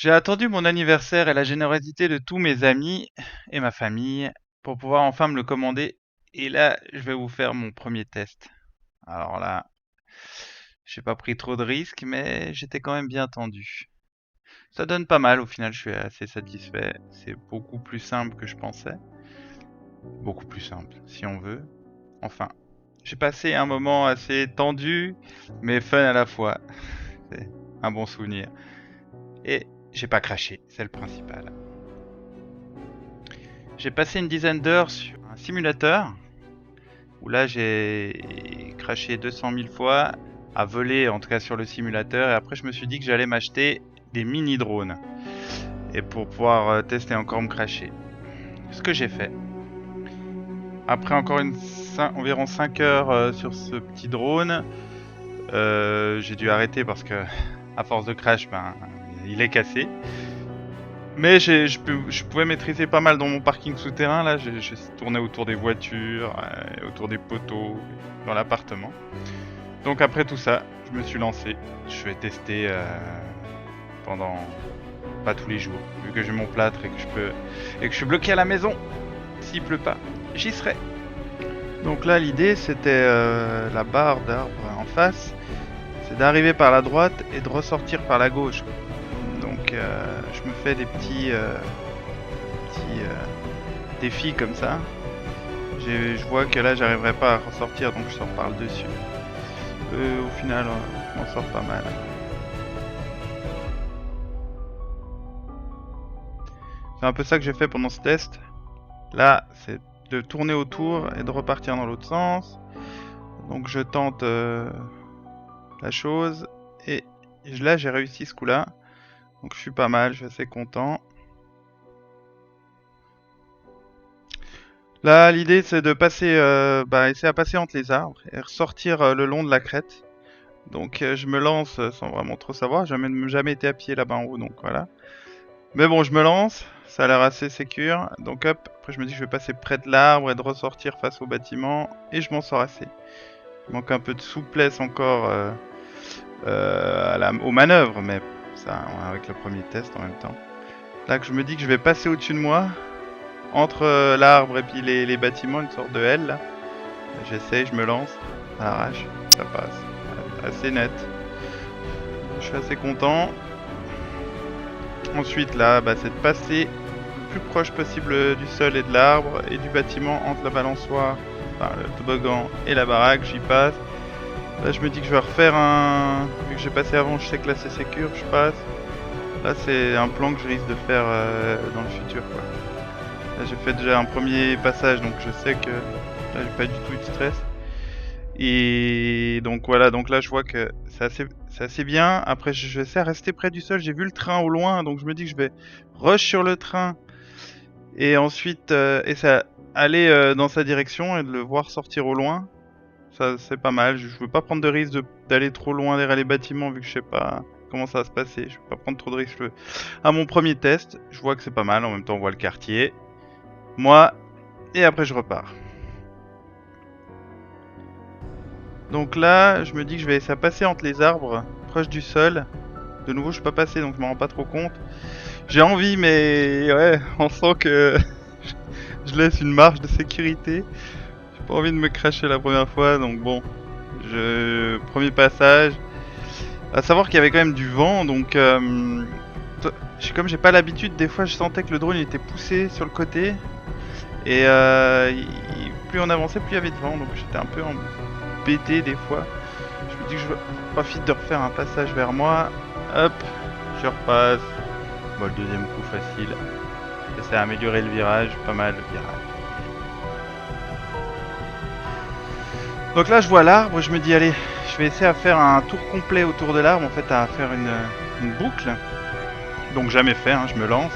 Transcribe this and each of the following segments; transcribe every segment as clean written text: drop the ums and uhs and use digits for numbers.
J'ai attendu mon anniversaire et la générosité de tous mes amis et ma famille pour pouvoir enfin me le commander. Et là, je vais vous faire mon premier test. Alors là, j'ai pas pris trop de risques, mais j'étais quand même bien tendu. Ça donne pas mal, au final, je suis assez satisfait. C'est beaucoup plus simple que je pensais. Beaucoup plus simple, si on veut. Enfin, j'ai passé un moment assez tendu, mais fun à la fois. C'est un bon souvenir. Et j'ai pas craché, c'est le principal. J'ai passé une dizaine d'heures sur un simulateur où là j'ai craché 200 000 fois à voler, en tout cas sur le simulateur, et après je me suis dit que j'allais m'acheter des mini drones et pour pouvoir tester encore me cracher. Ce que j'ai fait. Après encore environ 5 heures sur ce petit drone, j'ai dû arrêter parce que à force de crash, ben il est cassé. Mais je pouvais maîtriser pas mal dans mon parking souterrain. Là, je tournais autour des voitures, autour des poteaux, dans l'appartement. Donc après tout ça, je me suis lancé. Je vais tester pendant pas tous les jours, vu que j'ai mon plâtre et que je suis bloqué à la maison. S'il pleut pas, j'y serai. Donc là, l'idée c'était la barre d'arbre en face, c'est d'arriver par la droite et de ressortir par la gauche. Donc je me fais des petits défis comme ça. Je vois que là j'arriverai pas à ressortir, donc je sors par le dessus. Au final, je m'en sors pas mal. C'est un peu ça que j'ai fait pendant ce test. Là, c'est de tourner autour et de repartir dans l'autre sens. Donc je tente la chose. Et là, j'ai réussi ce coup-là. Donc je suis pas mal, je suis assez content. Là, l'idée c'est de passer, essayer à passer entre les arbres et ressortir le long de la crête. Donc je me lance sans vraiment trop savoir. J'ai jamais été à pied là-bas en haut, donc voilà. Mais bon, je me lance, ça a l'air assez sécure. Donc hop, après je me dis que je vais passer près de l'arbre et de ressortir face au bâtiment. Et je m'en sors assez. Il manque un peu de souplesse encore aux manœuvres, mais ça avec le premier test en même temps. Là que je me dis que je vais passer au-dessus de moi, entre l'arbre et puis les bâtiments, une sorte de L là. J'essaye, je me lance, à l'arrache, ça passe. Assez net. Je suis assez content. Ensuite là, c'est de passer le plus proche possible du sol et de l'arbre et du bâtiment entre la balançoire, enfin le toboggan et la baraque, j'y passe. Là je me dis que je vais refaire vu que j'ai passé avant, je sais que là c'est sécure, je passe. Là c'est un plan que je risque de faire dans le futur quoi. Là j'ai fait déjà un premier passage donc je sais que là j'ai pas du tout eu de stress. Et donc voilà, donc là je vois que c'est assez bien. Après je vais rester près du sol, j'ai vu le train au loin, donc je me dis que je vais rush sur le train et ensuite ça aller dans sa direction et de le voir sortir au loin. Ça c'est pas mal, je veux pas prendre de risque d'aller trop loin derrière les bâtiments vu que je sais pas comment ça va se passer. Je veux pas prendre trop de risques. À mon premier test, je vois que c'est pas mal, en même temps on voit le quartier. Moi, et après je repars. Donc là, je me dis que je vais essayer de passer entre les arbres, proche du sol. De nouveau, je suis pas passé, donc je m'en rends pas trop compte. J'ai envie, mais ouais, on sent que je laisse une marge de sécurité. J'ai pas envie de me cracher la première fois, donc bon. Premier passage. À savoir qu'il y avait quand même du vent, donc comme j'ai pas l'habitude, des fois je sentais que le drone il était poussé sur le côté. Et plus on avançait, plus il y avait de vent, donc j'étais un peu embêté des fois. Je me dis que je profite de refaire un passage vers moi. Hop, je repasse. Bon, le deuxième coup facile. J'essaie d'améliorer le virage, pas mal le virage. Donc là, je vois l'arbre, je me dis, allez, je vais essayer à faire un tour complet autour de l'arbre, en fait, à faire une boucle. Donc jamais fait, hein, je me lance.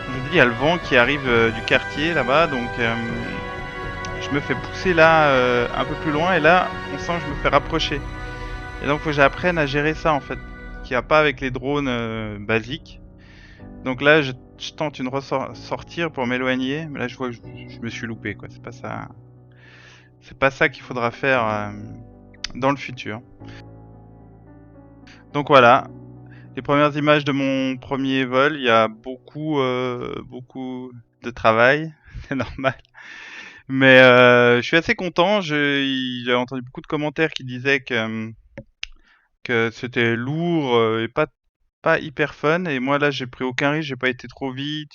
Je me dis, il y a le vent qui arrive du quartier là-bas, donc je me fais pousser là un peu plus loin, et là, on sent que je me fais rapprocher. Et donc, il faut que j'apprenne à gérer ça, en fait, qu'il n'y a pas avec les drones basiques. Donc là, je tente une sortir pour m'éloigner, mais là, je vois que je me suis loupé, quoi. C'est pas ça. C'est pas ça qu'il faudra faire dans le futur. Donc voilà. les premières images de mon premier vol, il y a beaucoup de travail, c'est normal. Mais je suis assez content. J'ai entendu beaucoup de commentaires qui disaient que c'était lourd et pas hyper fun. Et moi là, j'ai pris aucun risque, j'ai pas été trop vite.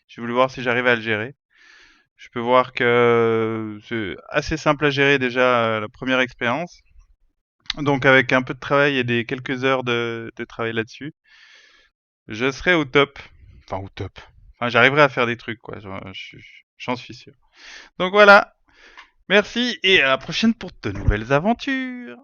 J'ai voulu voir si j'arrivais à le gérer. Je peux voir que c'est assez simple à gérer déjà la première expérience. Donc avec un peu de travail et des quelques heures de travail là-dessus, je serai au top. Enfin au top. Enfin j'arriverai à faire des trucs quoi. J'en suis sûr. Donc voilà. Merci et à la prochaine pour de nouvelles aventures.